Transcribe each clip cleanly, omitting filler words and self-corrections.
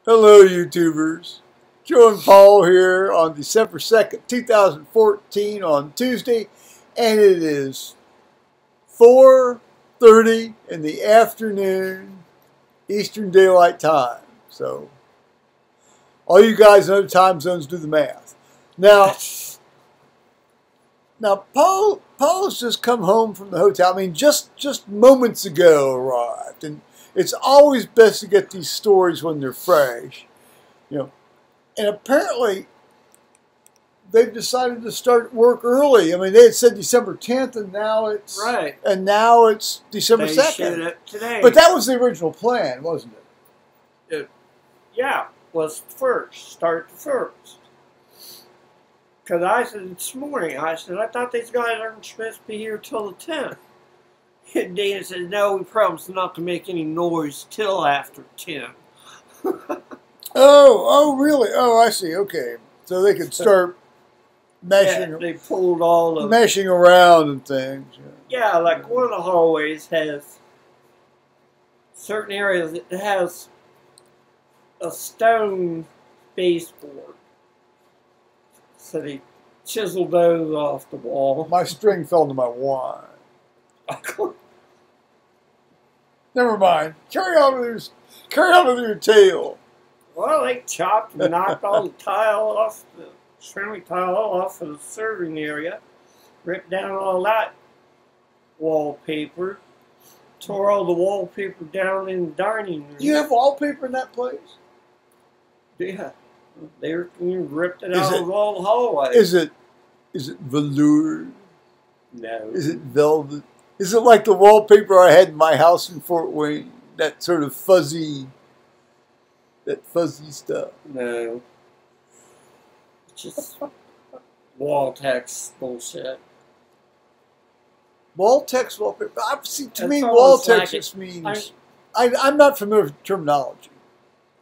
Hello, YouTubers. Joe and Paul here on December 2nd, 2014 on Tuesday, and it is 4:30 in the afternoon, Eastern Daylight Time. So, all you guys in other time zones do the math. Now, Paul's just come home from the hotel. I mean, just moments ago arrived, and it's always best to get these stories when they're fresh, you know. And apparently, they've decided to start work early. I mean, they had said December 10th, and now it's right. And now it's December 2nd. Showed it today. But that was the original plan, wasn't it? Yeah, was first. Start the first. Because I said this morning, I thought these guys aren't supposed to be here till the 10th. And Dana said, no, we promised not to make any noise till after 10. Oh, really? Oh, I see. Okay. So they could start meshing, yeah, they pulled all the meshing around and things. Yeah, like one of the hallways has certain areas that has a stone baseboard. So they chiseled those off the wall. My string fell into my wine. Never mind. Carry on with your tale. Well, they chopped and knocked all the tile off, the ceramic tile off of the serving area, ripped down all that wallpaper, tore all the wallpaper down in the dining room. You have wallpaper in that place? Yeah. They ripped it out of all the hallways. Is it velour? No. Is it velvet? Is it like the wallpaper I had in my house in Fort Wayne? That sort of fuzzy stuff? No. Just wall text bullshit. Wall text wallpaper? See, to me, That's wall text like just means... I'm not familiar with terminology.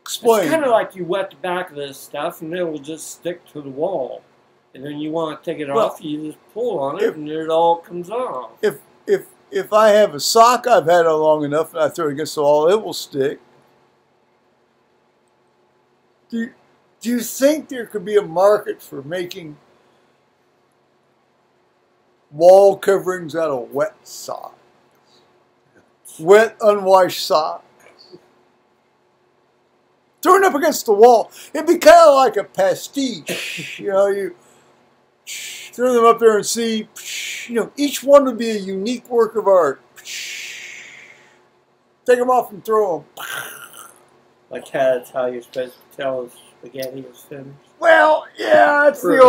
Explain. It's kind of like you wet the back of this stuff and it will just stick to the wall. And then you want to take it off, you just pull on it and it all comes off. If I have a sock I've had it long enough and I throw it against the wall, it will stick. Do you think there could be a market for making wall coverings out of wet socks? Wet, unwashed socks? Thrown up against the wall. It'd be kind of like a pastiche. You throw them up there and see, each one would be a unique work of art. Take them off and throw them. Like that's how you're supposed to tell a spaghetti is finished. Well, yeah, it's the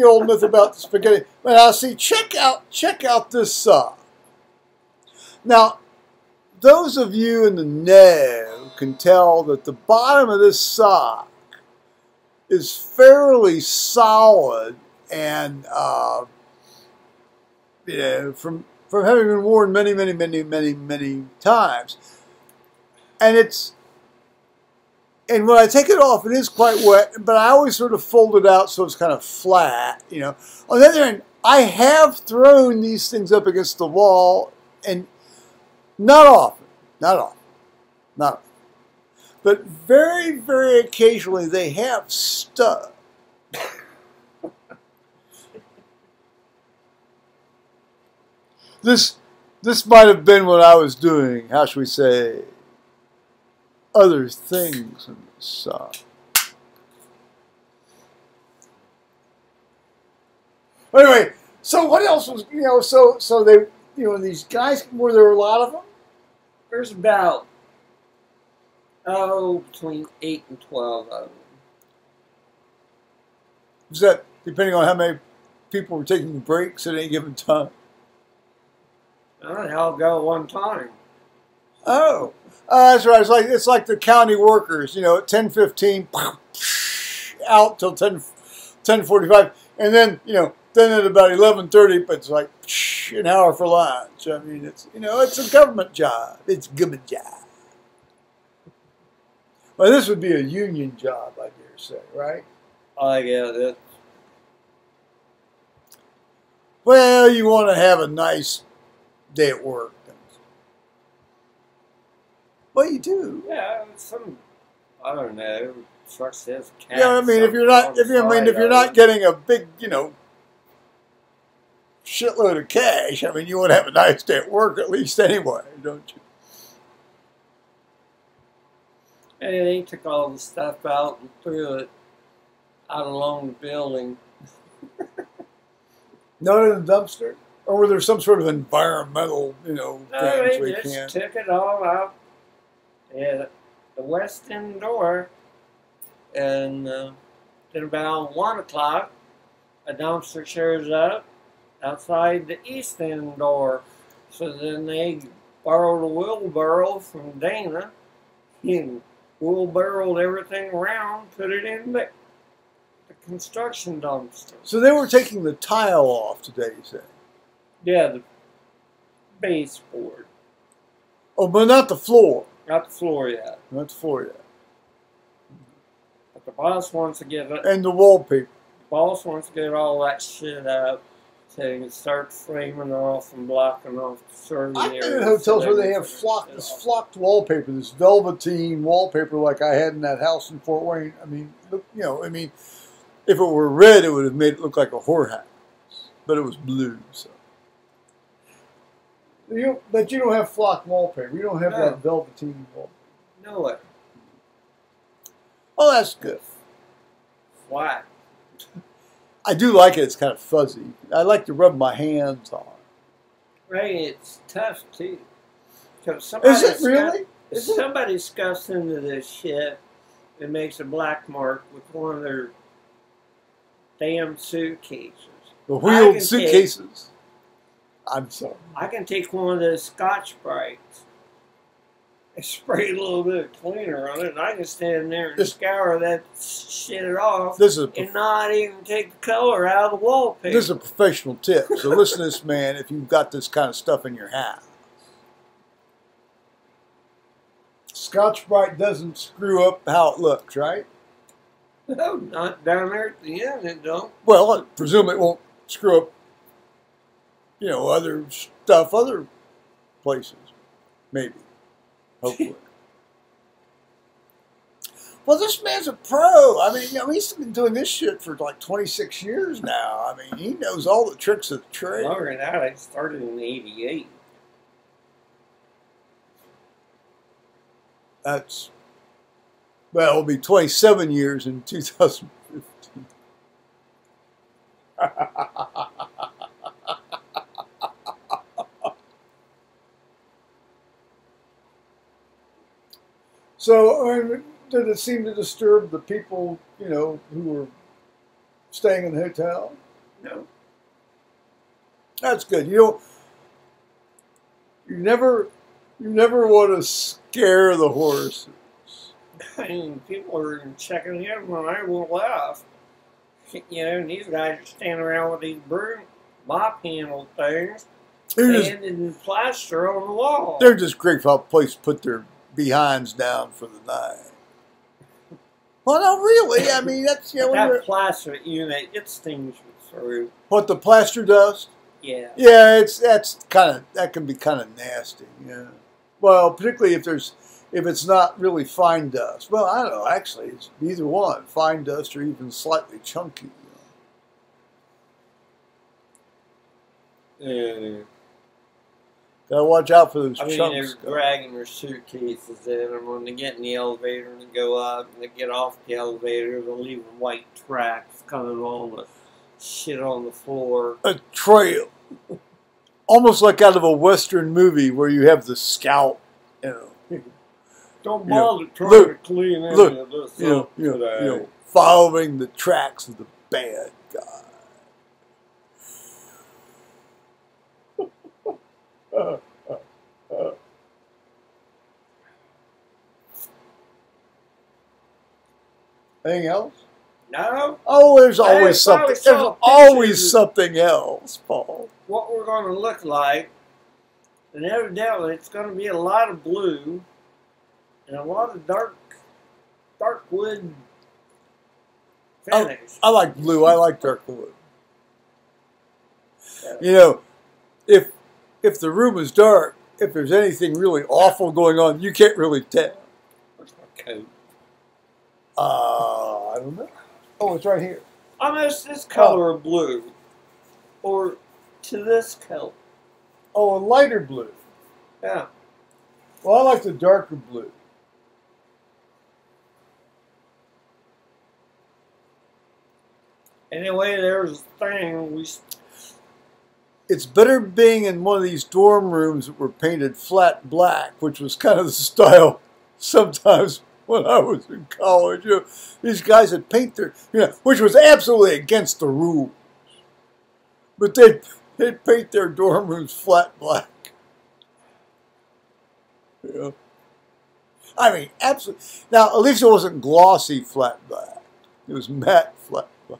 old myth about the spaghetti. But now, see, check out this sock. Now, those of you in the know can tell that the bottom of this sock is fairly solid, and from having been worn many times, and when I take it off, it is quite wet, but I always sort of fold it out so it's kind of flat, On the other hand, I have thrown these things up against the wall, and not often. But very occasionally they have stuck. This might have been what I was doing, how should we say, other things in the sock. Anyway, so what else was, so they, these guys, were there a lot of them? There's about, between 8 and 12 of them. Is that depending on how many people were taking breaks at any given time? They all go at one time. Oh, that's right. It's like the county workers, at 10:15, out till 10:45, and then then at about 11:30, but it's like an hour for lunch. I mean, it's a government job. It's a government job. Well, this would be a union job, I dare say, right? I get it. Well, you want to have a nice day at work. Well, you do. Yeah, some I don't know. Truck says cat. Yeah, I mean, if you're not, if you're not getting a big, shitload of cash, I mean, you want to have a nice day at work at least anyway, don't you? And they took all the stuff out and threw it out along the building. Not in a dumpster? Or were there some sort of environmental, No, things they we just can't? took it all out at the west end door. And then about 1 o'clock, a dumpster shows up outside the east end door. So then they borrowed a wheelbarrow from Dana and wheelbarrowed everything around, put it in the construction dumpster. So they were taking the tile off today, you say? Yeah, the baseboard. Oh, but not the floor. Not the floor yet. Not the floor yet. But the boss wants to get it. And the wallpaper. The boss wants to get all that shit up so he can start framing off and blocking off the serving I've area. been in hotels where they have this flocked wallpaper, this velveteen wallpaper like I had in that house in Fort Wayne. I mean, look, if it were red, it would have made it look like a whorehouse. But it was blue, so. But you don't have flocked wallpaper. You don't have that velveteen wallpaper. No way. Oh, that's good. Flat. I do like it. It's kind of fuzzy. I like to rub my hands on it. Right, it's tough too. Because Is it really? If somebody scuffs into this shit and makes a black mark with one of their damn suitcases. The wheeled suitcases. I'm sorry. I can take one of those Scotch-Brites and spray a little bit of cleaner on it, and I can stand there and scour that shit off and not even take the color out of the wallpaper. This is a professional tip. So listen to this, man, if you've got this kind of stuff in your house. Scotch-Brite doesn't screw up how it looks, right? No, not down there at the end, it don't. Well, I presume it won't screw up, other stuff, other places. Maybe. Hopefully. Well, this man's a pro. I mean, he's been doing this shit for like 26 years now. I mean, he knows all the tricks of the trade. Longer than that, I started in '88. It'll be 27 years in 2015. So, did it seem to disturb the people, who were staying in the hotel? No. That's good. You never want to scare the horses. I mean, people are checking in when I won't laugh. And these guys are standing around with these broom mop handle things and plaster on the wall. They're just grateful for a place to put their behinds down for the night. Well, no, really. I mean, that's that plaster unit, it stings you through. What, the plaster dust? Yeah. Yeah, that can be kind of nasty. Yeah. Well, particularly if it's not really fine dust. Well, I don't know. Actually, it's either one, fine dust or even slightly chunky. Yeah. Gotta watch out for those chunks. They're dragging their suitcases in, and when they get in the elevator and they go up and they get off the elevator, they're leaving white tracks coming on the shit on the floor. A trail. Almost like out of a Western movie where you have the scalp, Don't bother trying to clean any of this up today. Following the tracks of the bad guy. Anything else? No. Oh, there's always something. There's always something else, Paul. What we're going to look like, and evidently it's going to be a lot of blue and a lot of dark wood finish. I like blue. I like dark wood. Yeah. If the room is dark, if there's anything really awful going on, you can't really tell. Where's my coat? I don't know. Oh, it's right here. Almost this color of blue. Or to this color. Oh, a lighter blue. Yeah. Well, I like the darker blue. Anyway, there's a thing. It's better being in one of these dorm rooms that were painted flat black, which was kind of the style sometimes when I was in college. You know, these guys would paint their, which was absolutely against the rules. But they'd paint their dorm rooms flat black. Yeah. I mean, absolutely. Now, at least it wasn't glossy flat black. It was matte flat black.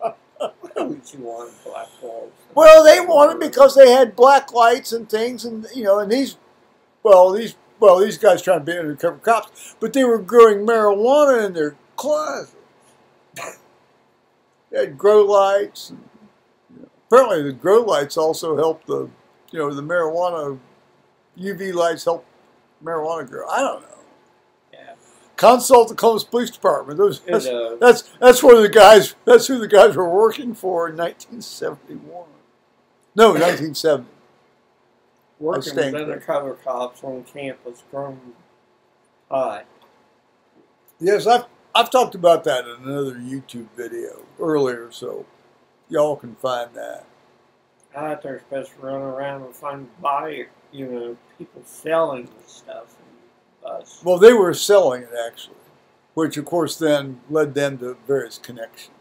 Why would you want black walls? Well, they wanted because they had black lights and things, and and these guys trying to be undercover cops, but they were growing marijuana in their closet. They had grow lights. And, apparently, the grow lights also helped the marijuana UV lights help marijuana grow. I don't know. Yeah. Consult the Columbus Police Department. That's where the guys. That's who the guys were working for in 1971. No, 1970. Working with undercover cops on campus from high. Yes, I've talked about that in another YouTube video earlier, so y'all can find that. I thought they're supposed to run around and find people selling this stuff. Well, they were selling it, actually, which, of course, then led them to various connections.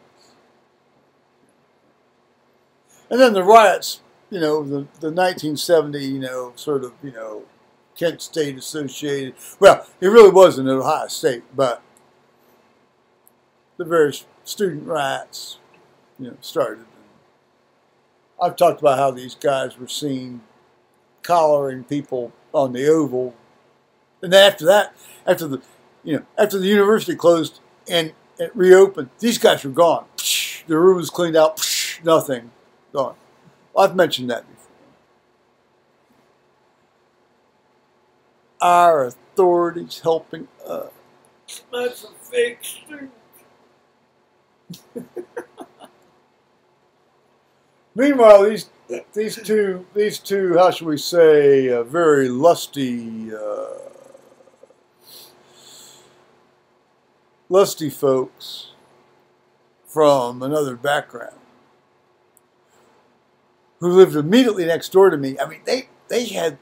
And then the riots, the 1970, sort of, Kent State associated. Well, it really wasn't Ohio State, but the various student riots, started. I've talked about how these guys were seen collaring people on the Oval, and then after that, after the university closed and it reopened, these guys were gone. The room was cleaned out. Nothing, gone. Well, I've mentioned that before. Our authorities helping us. That's a fake student. Meanwhile, these two, how shall we say, very lusty folks from another background who lived immediately next door to me. I mean, they had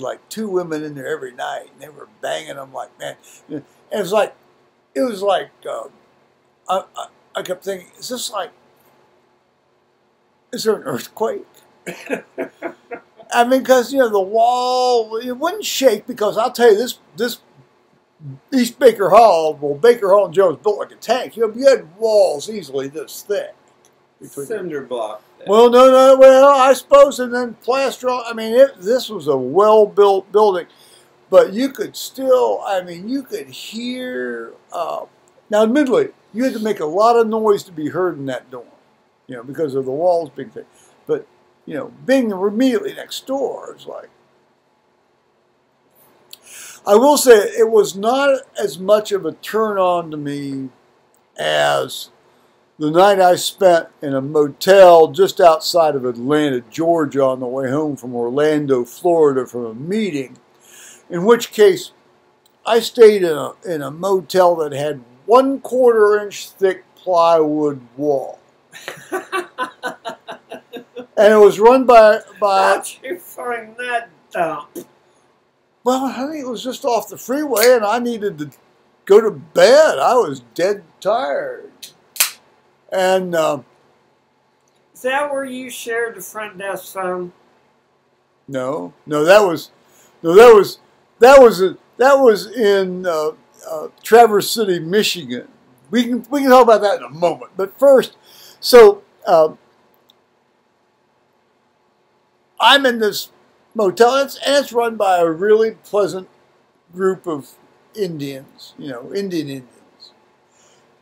like 2 women in there every night, and they were banging them like, man. And it was like I kept thinking, is there an earthquake? I mean, because the wall, it wouldn't shake, because I'll tell you this East Baker Hall, Baker Hall and Joe was built like a tank. You had walls easily this thick. Cinder block. Well, no, well, I suppose, and then plaster. I mean, this was a well-built building, but you could still, you could hear. Now, admittedly, you had to make a lot of noise to be heard in that dorm, because of the walls being thick. But, being immediately next door is like. I will say it was not as much of a turn-on to me as the night I spent in a motel just outside of Atlanta, Georgia, on the way home from Orlando, Florida, from a meeting, in which case I stayed in a motel that had 1/4 inch thick plywood wall. And it was run by How'd you find that dump? Well, honey, it was just off the freeway, and I needed to go to bed. I was dead tired. And is that where you shared the front desk phone? No, that was in Traverse City, Michigan. We can talk about that in a moment. But first, so I'm in this motel, and it's run by a really pleasant group of Indians, Indian Indians.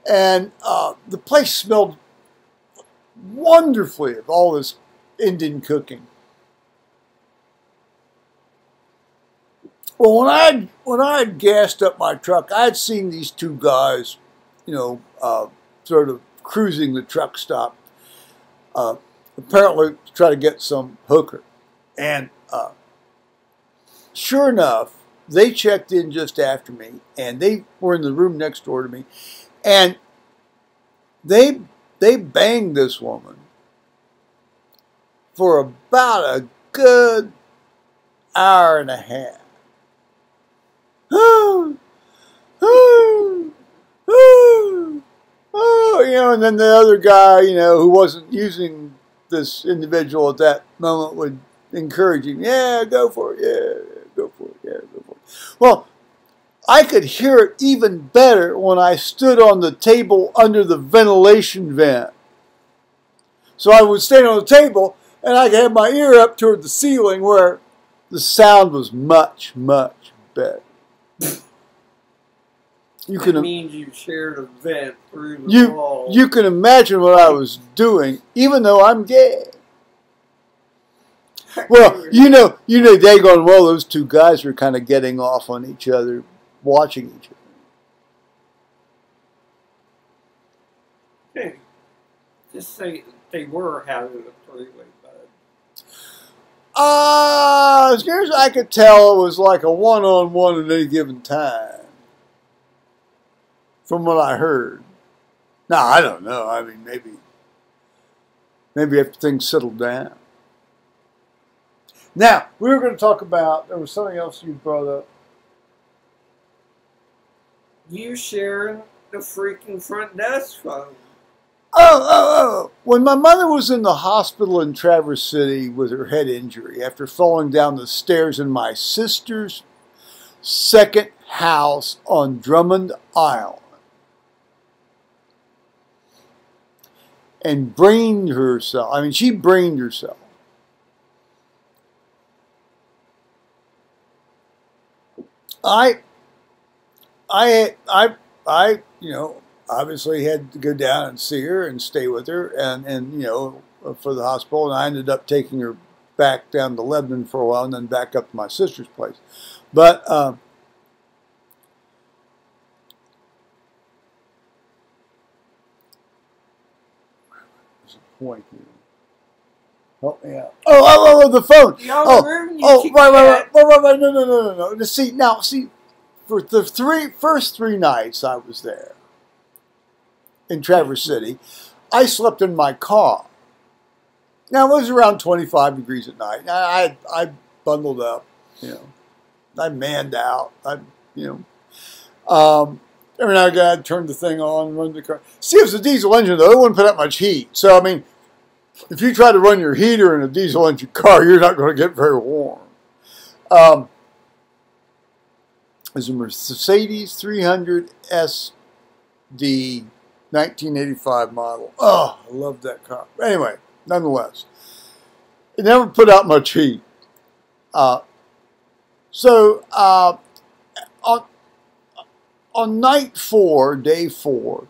And the place smelled wonderfully of all this Indian cooking. Well, when I had gassed up my truck, I had seen these two guys, sort of cruising the truck stop, apparently to try to get some hooker. And sure enough, they checked in just after me, and they were in the room next door to me, and they banged this woman for about a good hour and a half. And then the other guy, who wasn't using this individual at that moment would encourage him, yeah, go for it, yeah, go for it, yeah, go for it. Well, I could hear it even better when I stood on the table under the ventilation vent. So I would stand on the table and I could have my ear up toward the ceiling where the sound was much, much better. That means you shared a vent through the wall. You can imagine what I was doing, even though I'm gay. Well, daggone well, those two guys were kind of getting off on each other, watching each other. Hey, just say they were having a three-way bud. As near as I could tell, it was like a one-on-one at any given time. From what I heard. Now, I don't know. I mean, maybe after things settled down. Now, we were going to talk about, there was something else you brought up. You sharing the freaking front desk phone. Oh. When my mother was in the hospital in Traverse City with her head injury after falling down the stairs in my sister's second house on Drummond Island, and brained herself. I mean, she brained herself. I obviously had to go down and see her and stay with her, and for the hospital. And I ended up taking her back down to Lebanon for a while, and then back up to my sister's place. But point here. Help me out. Oh, the phone. Right. No. See, for the first three nights I was there in Traverse City, I slept in my car. Now, it was around 25 degrees at night. I bundled up, I manned out. Every now and again, I'd turn the thing on, run the car. See, it was a diesel engine, though. It wouldn't put up much heat. So, I mean, if you try to run your heater in a diesel engine car, you're not going to get very warm. It's a Mercedes 300 SD 1985 model. Oh, I love that car. Anyway, nonetheless, it never put out much heat. On night 4, day 4,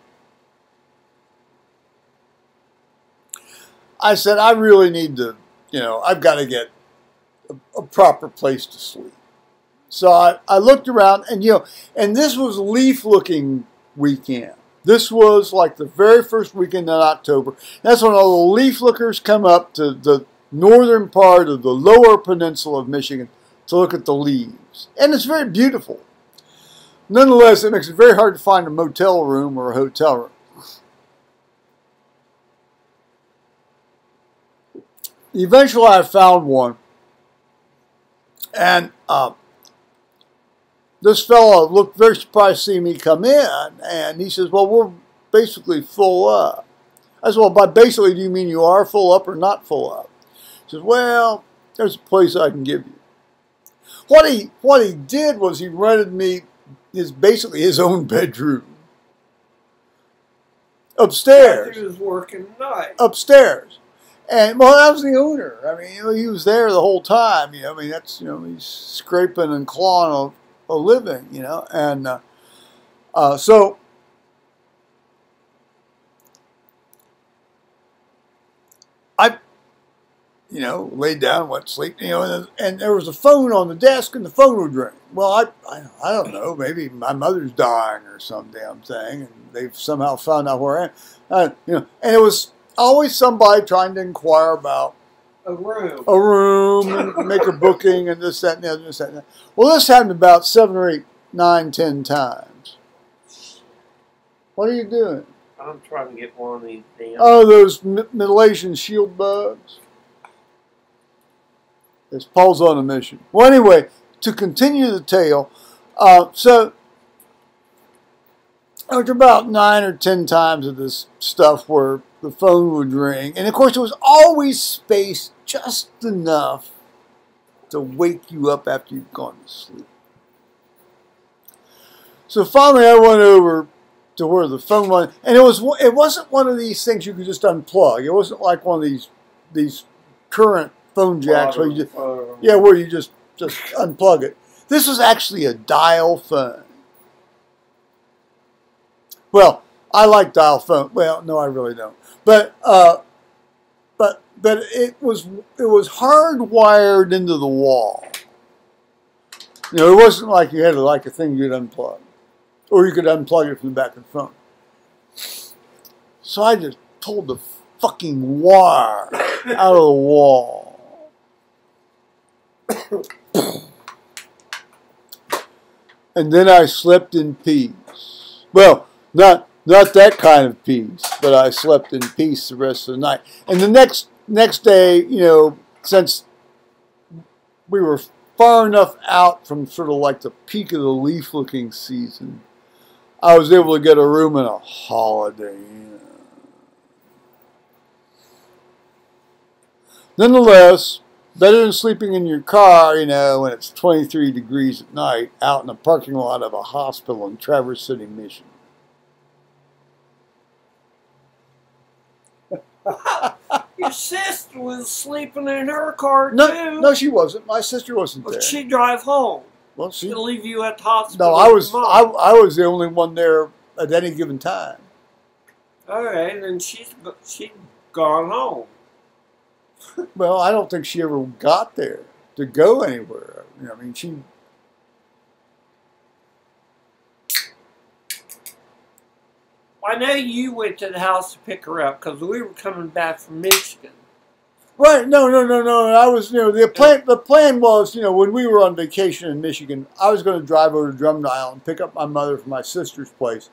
I said, I really need to, I've got to get a proper place to sleep. So I looked around, and this was leaf-looking weekend. This was like the very first weekend in October. That's when all the leaf lookers come up to the northern part of the lower peninsula of Michigan to look at the leaves. And it's very beautiful. Nonetheless, it makes it very hard to find a motel room or a hotel room. Eventually, I found one. And this fellow looked very surprised to see me come in. And he says, well, we're basically full up. I said, well, by basically, do you mean you are full up or not full up? He says, well, there's a place I can give you. What he did was he rented me basically his own bedroom. Upstairs. He was working night. Upstairs. And, well, that was the owner. I mean, he was there the whole time. That's, he's scraping and clawing a living, And so you know, laid down, went to sleep, you know, and there was a phone on the desk, and the phone would ring. Well, I don't know, maybe my mother's dying or some damn thing, and they've somehow found out where I am. You know, and it was always somebody trying to inquire about a room, and make a booking, and this, that, and the other, this, that, and that. Well, this happened about 7 or 8, 9, 10 times. What are you doing? I'm trying to get one of these things. Oh, those Middle Asian shield bugs. It's Paul's on a mission. Well, anyway, to continue the tale, so after about 9 or 10 times of this stuff where the phone would ring, and of course it was always spaced just enough to wake you up after you'd gone to sleep. So finally I went over to where the phone was, and it wasn't one of these things you could just unplug. It wasn't like one of these current phone jacks where you just, where you just unplug it. This was actually a dial phone. Well, I like dial phone. Well, no, I really don't. But it was hardwired into the wall. You know, it wasn't like you had like a thing you'd unplug, or you could unplug it from the back of the phone. So I just pulled the fucking wire out of the wall. And then I slept in peace. Well, not that kind of peace, but I slept in peace the rest of the night. And the next day, you know, since we were far enough out from sort of like the peak of the leaf-looking season, I was able to get a room in a Holiday Inn. Nonetheless, better than sleeping in your car, you know, when it's 23 degrees at night out in the parking lot of a hospital in Traverse City, Michigan. Your sister was sleeping in her car, too. No, she wasn't. My sister wasn't there. She'd drive home. Well, she'd leave you at the hospital. No, I was the only one there at any given time. All right, and she'd gone home. Well, I don't think she ever got there to go anywhere. You know, I mean, she... I know you went to the house to pick her up because we were coming back from Michigan. Right? No. I was, you know, the plan was, you know, when we were on vacation in Michigan, I was going to drive over to Drumdial and pick up my mother from my sister's place,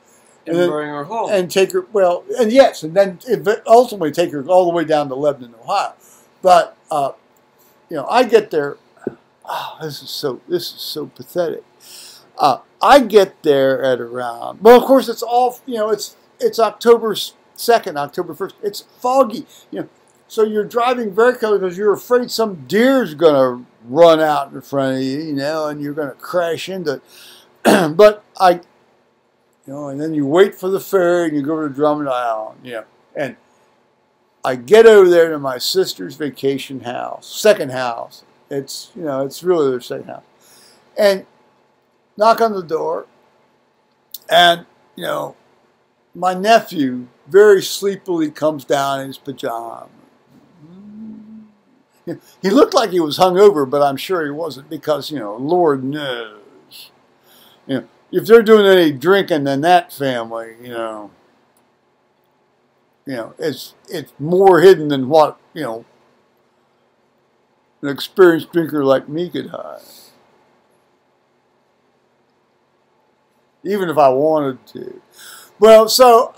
and then bring her home and take her. Well, and yes, and then ultimately take her all the way down to Lebanon, Ohio. But you know, I get there. Oh, this is so pathetic. I get there at around. Well, of course, it's all, you know. It's October 2nd, October 1st. It's foggy, you know. So you're driving very carefully because you're afraid some deer's going to run out in front of you, you know, and you're going to crash into it. But you know, and then you wait for the ferry and you go to Drummond Island, you know, and I get over there to my sister's vacation house, second house. It's, you know, it's really their second house. And knock on the door, and, you know, my nephew very sleepily comes down in his pajamas. He looked like he was hungover, but I'm sure he wasn't because, you know, Lord knows. You know, if they're doing any drinking in that family, you know, it's more hidden than what, you know, an experienced drinker like me could hide. Even if I wanted to. Well, so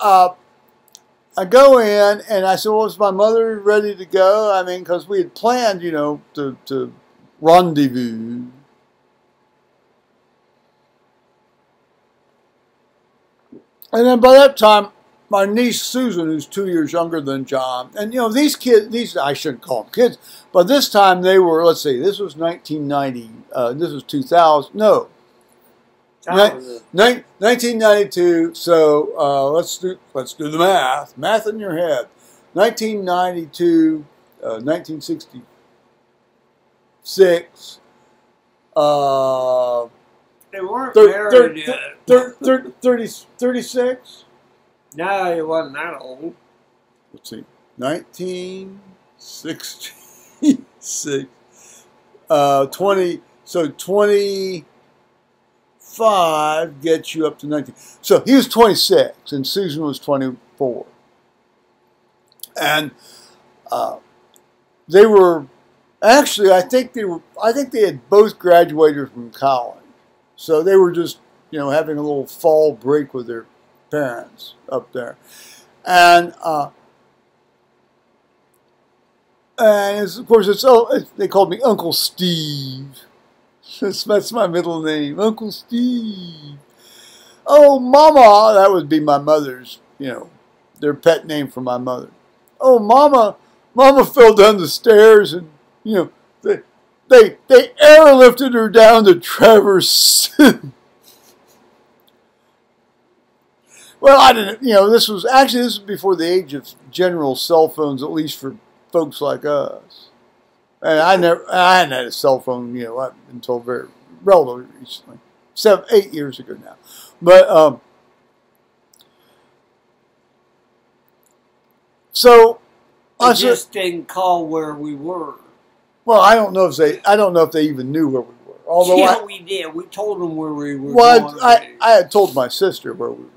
I go in and I said, well, is my mother ready to go? I mean, because we had planned, you know, to rendezvous. And then by that time, my niece Susan, who's 2 years younger than John, and, you know, these kids, I shouldn't call them kids, but this time they were, let's see, this was 1990, this was 2000, no. 1992. So let's do the math. Math in your head. 1992, 1966. They weren't married yet. 36. No, he wasn't that old. Let's see. 1960. 6. 20. So 25 gets you up to 19. So he was 26, and Susan was 24. And they were actually, I think they had both graduated from college. So they were just, having a little fall break with their parents up there. And of course, they called me Uncle Steve. That's my middle name, Uncle Steve. Oh, Mama, that would be my mother's, their pet name for my mother. Oh, Mama fell down the stairs, and they airlifted her down to Traverse City. Well, I didn't. This was before the age of general cell phones, at least for folks like us. And I hadn't had a cell phone, until very relatively recently, 8 years ago now. But so I just didn't call where we were. Well, I don't know if they even knew where we were. Although we did. We told them where we were. Well, I had told my sister where we were.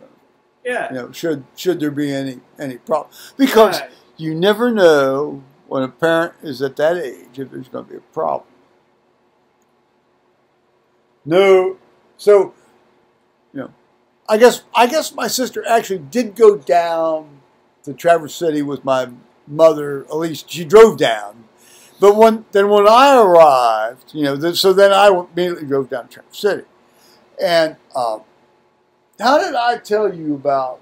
Yeah. Should there be any problem? Because you never know when a parent is at that age if there's going to be a problem. No. So, I guess my sister actually did go down to Traverse City with my mother. At least she drove down. But when I arrived, so then I immediately drove down to Traverse City. And how did I tell you about?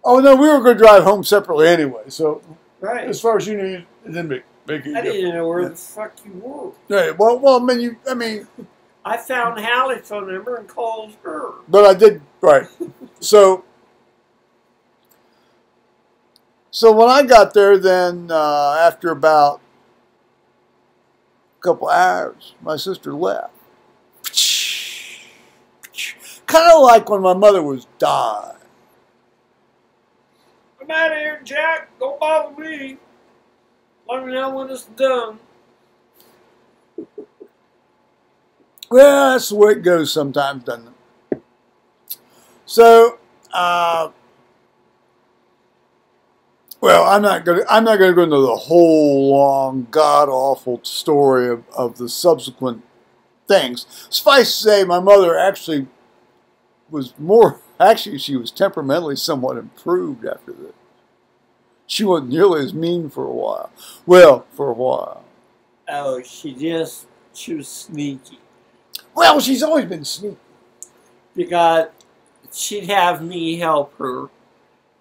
Oh no, we were going to drive home separately anyway. So, as far as you knew, it didn't make any difference. I didn't know where the fuck you were. Right. Well, I mean, I found Hallie's phone number and called her. But I did right. So when I got there, then after about a couple hours, my sister left. Kind of like when my mother was dying. I'm out of here, Jack. Don't bother me. Let me know when it's done. Well, that's the way it goes sometimes, doesn't it? So, well, I'm not going to go into the whole long, god awful story of the subsequent things. Suffice to say, my mother actually was she was temperamentally somewhat improved after this. She wasn't nearly as mean for a while. Well, for a while. Oh, she was sneaky. Well, she's always been sneaky. Because she'd have me help her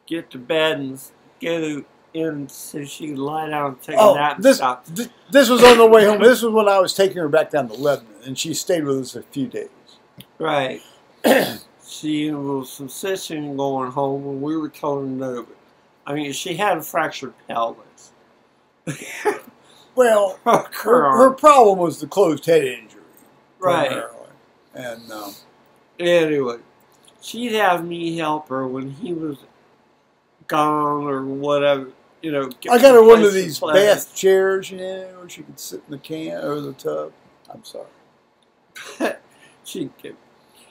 get to bed and go in so she could lie down and take a nap. This was on the way home. This was when I was taking her back down to Lebanon, and she stayed with us a few days. Right. She was insisting going home, and we were telling her no. I mean, she had a fractured pelvis. Well, her problem was the closed head injury. Right. Primarily. And anyway, she'd have me help her when he was gone or whatever. I got her one of these bath chairs, where she could sit in the can or the tub. I'm sorry.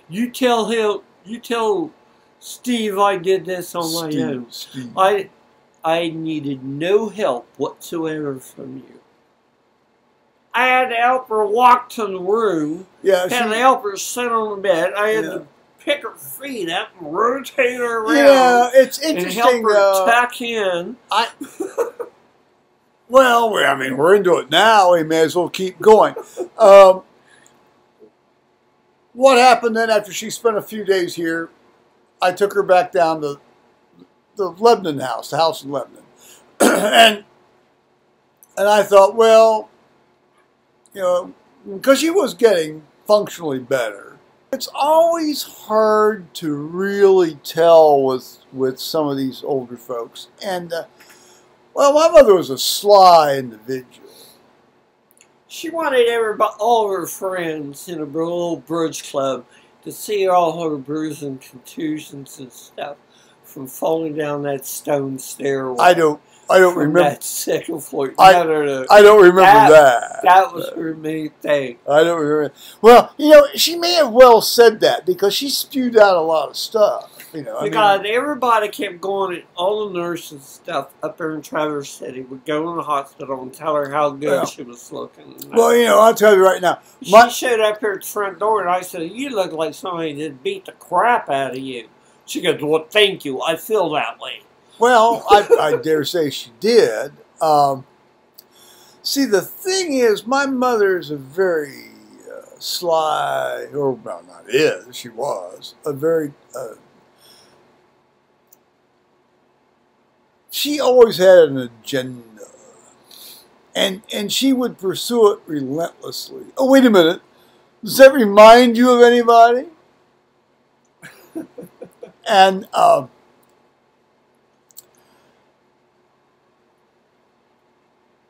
You tell Steve I did this on my own. Steve. I needed no help whatsoever from you. I had to help her walk to the room. Yeah, had to help her sit on the bed. I had to pick her feet up and rotate her around. Yeah, it's interesting. And help her tuck in. Well, I mean, we're into it now. We may as well keep going. What happened then after she spent a few days here? I took her back down to the Lebanon house, the house in Lebanon. and I thought, well, because she was getting functionally better, it's always hard to really tell with some of these older folks. And, well, my mother was a sly individual. She wanted all her friends in a little bridge club to see all her bruises and contusions and stuff from falling down that stone stairwell. I don't I don't from remember. that second floor. I don't remember that. That was her main thing. I don't remember. Well, you know, she may have well said that because she spewed out a lot of stuff. You know, Because everybody kept going, and all the nurses and stuff up there in Traverse City would go in the hospital and tell her how good she was looking. Well, you know, I'll tell you right now. She showed up here at the front door, and I said, "You look like somebody that beat the crap out of you." She goes, "Well, thank you. I feel that way." Well, I dare say she did. See, the thing is, my mother's a very sly, or well, not is, she was, a very... she always had an agenda, and she would pursue it relentlessly. Oh, wait a minute. Does that remind you of anybody? And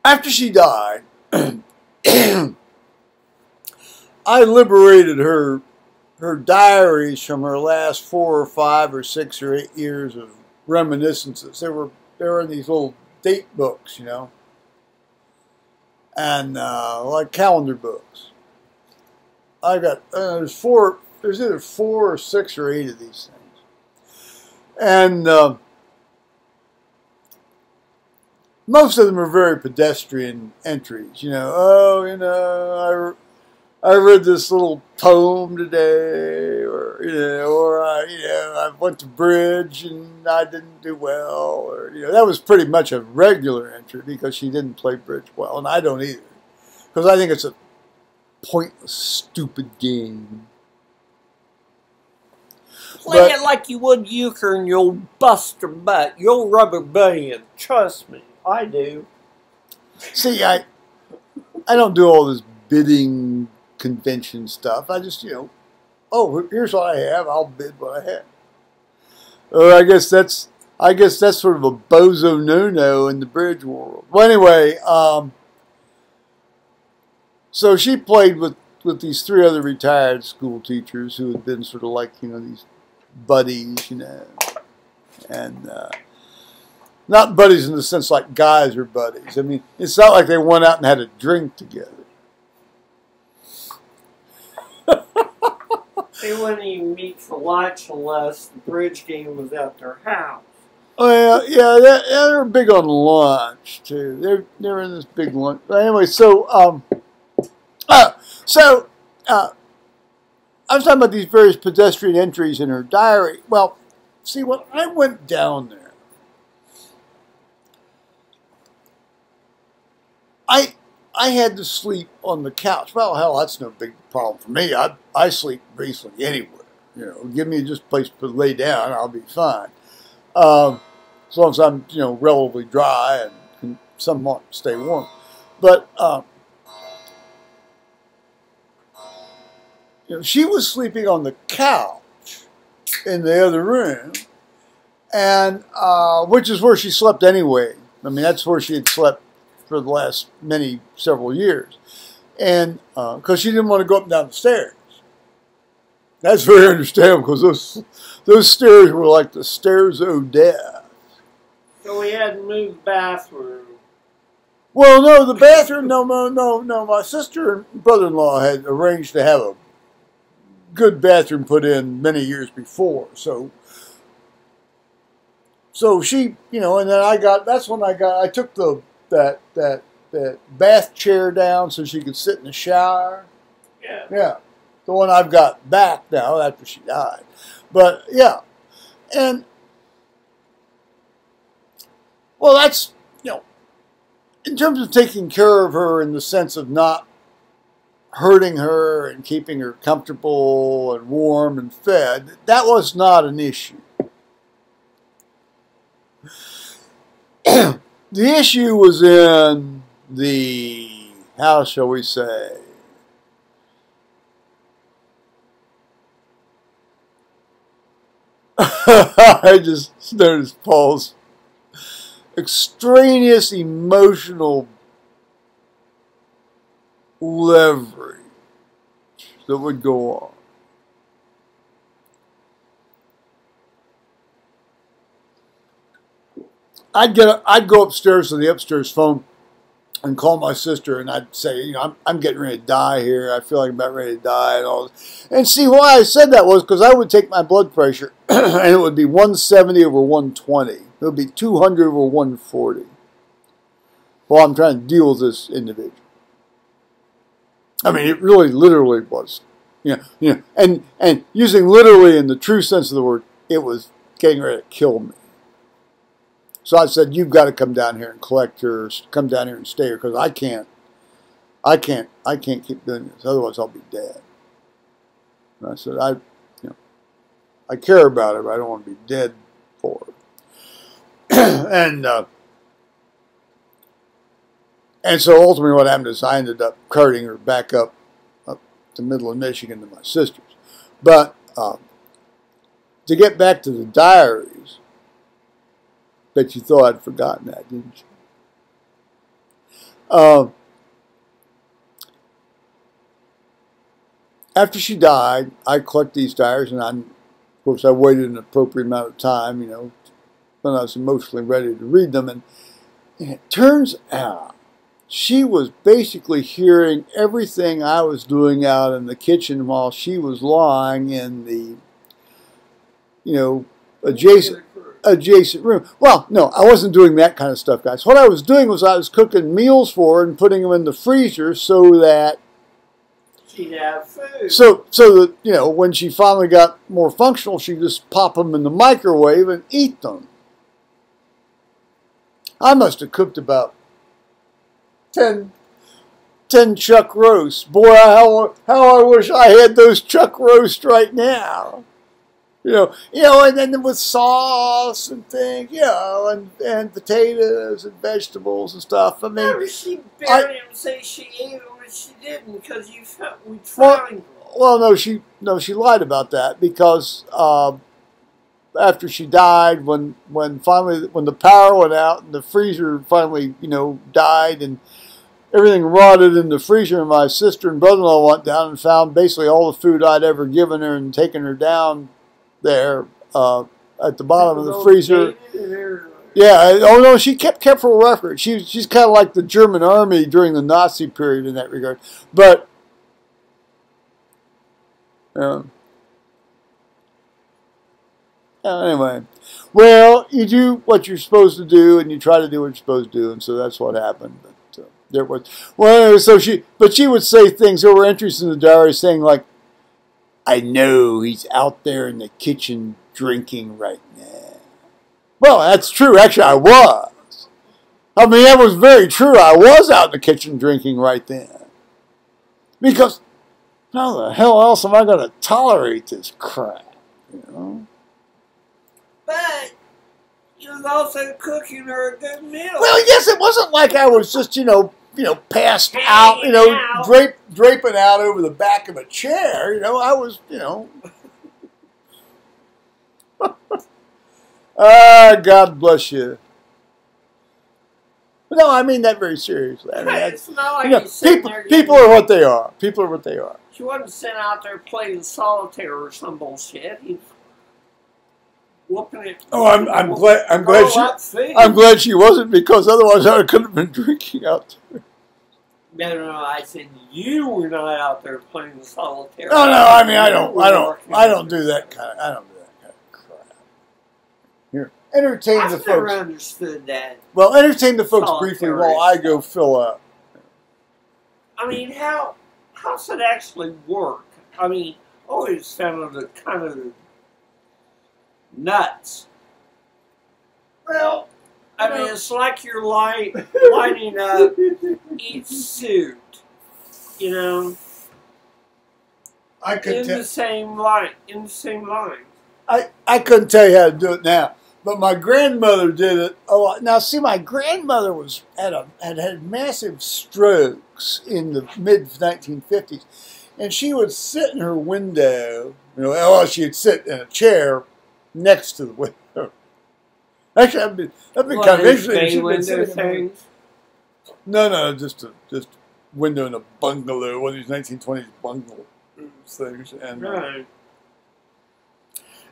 after she died, I liberated her diaries from her last 4 or 5 or 6 or 8 years of reminiscences. They were in these little date books, you know, and like calendar books. I got there's either 4 or 6 or 8 of these things, and most of them are very pedestrian entries. You know, oh, you know, I read this little poem today, or I went to bridge and I didn't do well, or that was pretty much a regular entry because she didn't play bridge well, and I don't either, because I think it's a pointless, stupid game. Play it like you would euchre and you'll bust her butt. You'll rub her band. Trust me, I do. See, I don't do all this bidding convention stuff. I just, oh, here's what I have. I'll bid what I have. I guess that's sort of a bozo no-no in the bridge world. Well, anyway, so she played with these 3 other retired school teachers who had been sort of like, these buddies, and not buddies in the sense like guys are buddies. I mean, it's not like they went out and had a drink together. They wouldn't even meet for lunch unless the bridge game was at their house. Oh yeah, they're big on lunch too. They're in this big lunch. But anyway, so I was talking about these various pedestrian entries in her diary. Well, see, when I went down there, I had to sleep on the couch. Well, hell, that's no big problem for me. I sleep basically anywhere. Give me just a place to lay down, I'll be fine. As long as I'm, relatively dry and can somewhat stay warm. But she was sleeping on the couch in the other room, and which is where she slept anyway. I mean, that's where she had slept for the last several years, and because she didn't want to go up and down the stairs. That's very understandable, because those stairs were like the stairs of death. So we had to move bathroom. Well, no, the bathroom, no. My sister and brother-in-law had arranged to have a good bathroom put in many years before, so she, and then I took that bath chair down so she could sit in the shower. Yeah. The one I've got back now after she died. But, yeah. And, well, that's, in terms of taking care of her in the sense of not hurting her and keeping her comfortable and warm and fed, that was not an issue. The issue was in the, how shall we say, I just noticed Paul's extraneous emotional leverage that would go on. I'd go upstairs to the upstairs phone and call my sister, and I'd say, you know, I'm getting ready to die here. I feel like I'm about ready to die and all this. And see, why I said that was because I would take my blood pressure, and it would be 170 over 120. It would be 200 over 140 while I'm trying to deal with this individual. I mean, it really literally was. And using literally in the true sense of the word, it was getting ready to kill me. So I said, you've got to come down here and collect her, come down here and stay here, because I can't keep doing this. Otherwise, I'll be dead. And I said, I care about her, but I don't want to be dead for her. And so ultimately what happened is I ended up carting her back up to middle of Michigan to my sister's. But to get back to the diaries, bet you thought I'd forgotten that, didn't you? After she died, I collected these diaries, and of course I waited an appropriate amount of time, you know, when I was emotionally ready to read them. And it turns out she was basically hearing everything I was doing out in the kitchen while she was lying in the, you know, adjacent room. Well, no, I wasn't doing that kind of stuff, guys. What I was doing was I was cooking meals for her and putting them in the freezer so that she'd have food. So that, you know, when she finally got more functional, she'd just pop them in the microwave and eat them. I must have cooked about 10 chuck roasts. Boy, how I wish I had those chuck roasts right now. You know, and then with sauce and things, you know, and potatoes and vegetables and stuff. I mean, never she buried him say she ate them, but she didn't because we found. Well, no, she lied about that because after she died, when the power went out and the freezer finally, you know, died and everything rotted in the freezer, and my sister and brother-in-law went down and found basically all the food I'd ever given her and taken her down there at the bottom of the freezer. Yeah, oh no, she kept full record. She's kind of like the German army during the Nazi period in that regard. But anyway, well, you do what you're supposed to do, and you try to do what you're supposed to do, and so that's what happened. But there was anyway, so she would say things. There were entries in the diary saying like, "I know he's out there in the kitchen drinking right now." Well, that's true. Actually, I was. I mean, that was very true. I was out in the kitchen drinking right then. Because how the hell else am I going to tolerate this crap? You know. But you was also cooking her a good meal. Well, yes, it wasn't like I was just, you know, passed out, you know, draping out over the back of a chair. You know, I was, you know. God bless you. No, I mean that very seriously. I mean, it's not like people are what they are. People are what they are. She wasn't sitting out there playing solitaire or some bullshit. He's whooping it. Oh, I'm glad she wasn't, because otherwise I could have been drinking out there. No, I said you were not out there playing solitaire. No, I mean I don't do that kind of crap. Here, entertain the folks. I've never understood that. Well, entertain the folks briefly while I go fill up. I mean, how does it actually work? I mean, always found it kind of nuts. Well, I mean, it's like you're lining up each suit, you know, in the same line. I couldn't tell you how to do it now, but my grandmother did it a lot. Now, see, my grandmother had massive strokes in the mid 1950s, and she would sit in her window. You know, well, she'd sit in a chair next to the window. Actually, that'd be kind of interesting. Window things? No, just window in a bungalow, one of these 1920s bungalow things,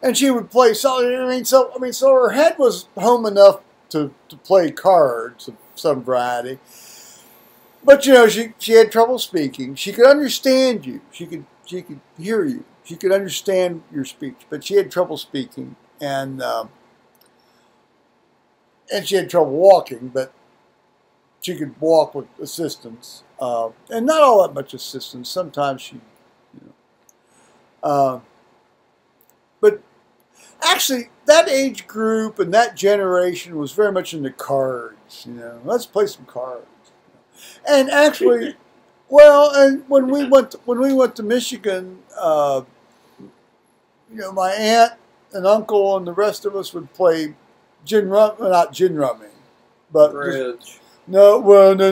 and she would play solitaire. So her head was home enough to play cards of some variety. But you know, she had trouble speaking. She could understand you. She could hear you. She could understand your speech, but she had trouble speaking, and she had trouble walking. But she could walk with assistance, and not all that much assistance. Sometimes she, you know, but actually, that age group and that generation was very much into cards. You know, let's play some cards. And actually, well, and when we went to Michigan, you know, my aunt and uncle and the rest of us would play not gin rummy, but Bridge. no. Well, no.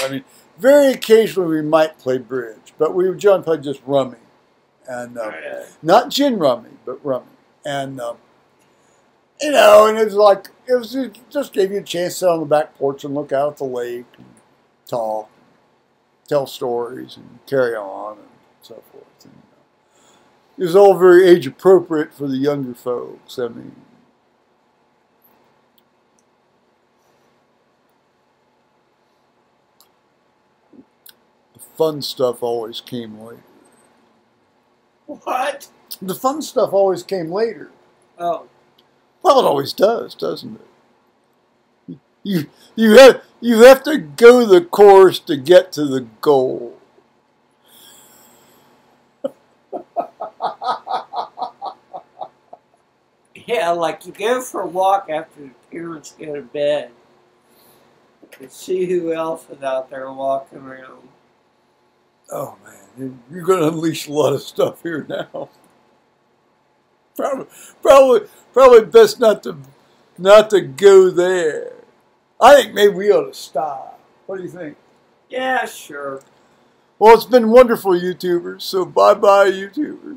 I mean, very occasionally we might play bridge, but we would generally play just rummy, and not gin rummy, but rummy, and you know, and it just gave you a chance to sit on the back porch and look out at the lake and talk, tell stories, and carry on and so forth. And, it was all very age appropriate for the younger folks. I mean, the fun stuff always came later. What? The fun stuff always came later. Oh. Well, it always does, doesn't it? You have to go the course to get to the goal. Yeah, like you go for a walk after the parents go to bed and see who else is out there walking around. Oh man, you're going to unleash a lot of stuff here now. Probably best not to go there. I think maybe we ought to stop. What do you think? Yeah, sure. Well, it's been wonderful, YouTubers. So bye-bye, YouTubers.